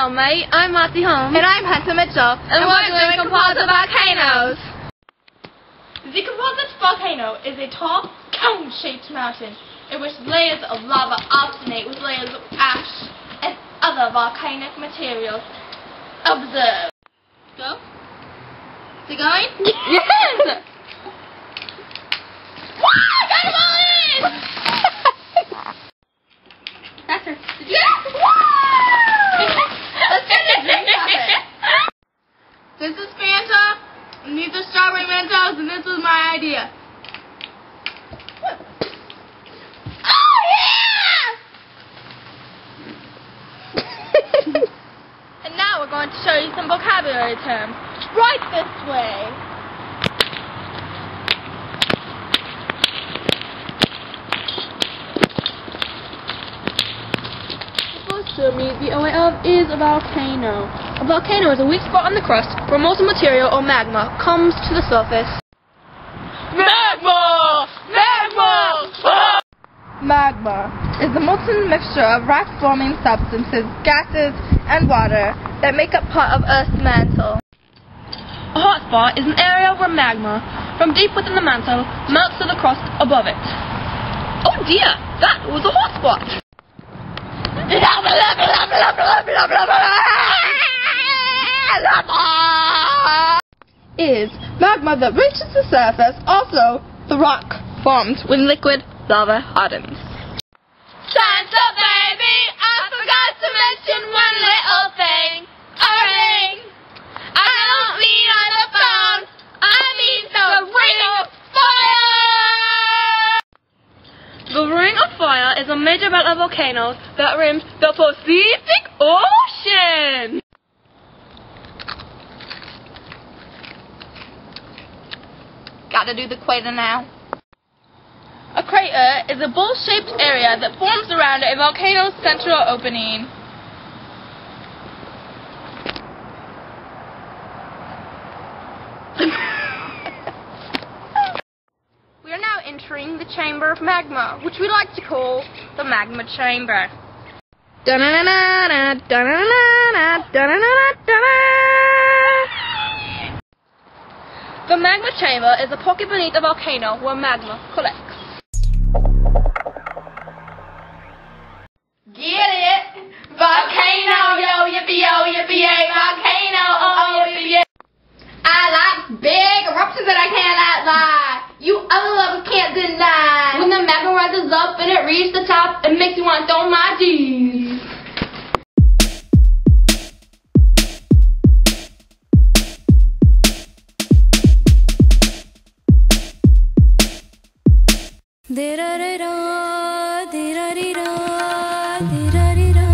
Hello, mate. I'm Marty Holmes. And I'm Hunter Mitchell. And we're doing Composite Volcanoes. The composite volcano is a tall, cone-shaped mountain in which layers of lava alternate with layers of ash and other volcanic materials. Observe. Go. Is it going? Yes! Wow! Got him all in! That's her. Yes! Wow! Let's get the drink of it. This is Fanta, and these are strawberry Mentos, and this was my idea. Oh yeah! And now we're going to show you some vocabulary terms. Right this way. To me, the way of is a volcano. A volcano is a weak spot on the crust where molten material or magma comes to the surface. Magma! Magma! Magma is the molten mixture of rock-forming substances, gases, and water that make up part of Earth's mantle. A hotspot is an area where magma from deep within the mantle melts to the crust above it. Oh dear, that was a hotspot! Is magma that reaches the surface, also the rock formed when liquid lava hardens. Santa baby, I forgot to mention one little thing. A ring. I don't mean on the phone. I mean the ring of fire. The Ring of Fire is a major belt of volcanoes that rims the Pacific Ocean. Gotta do the equator now. A crater is a bowl-shaped area that forms around a volcano's central opening. We are now entering the chamber of magma, which we like to call the magma chamber. The magma chamber is a pocket beneath a volcano where magma collects. Get it? Volcano, yo, yippee-yo, yippee-yay, volcano, oh, yippee-yay. I like big eruptions that I cannot lie. You other lovers can't deny. When the magma rises up and it reaches the top, it makes you want to throw my G's. Da-da-da-da, da-da-da-da, da-da-da-da.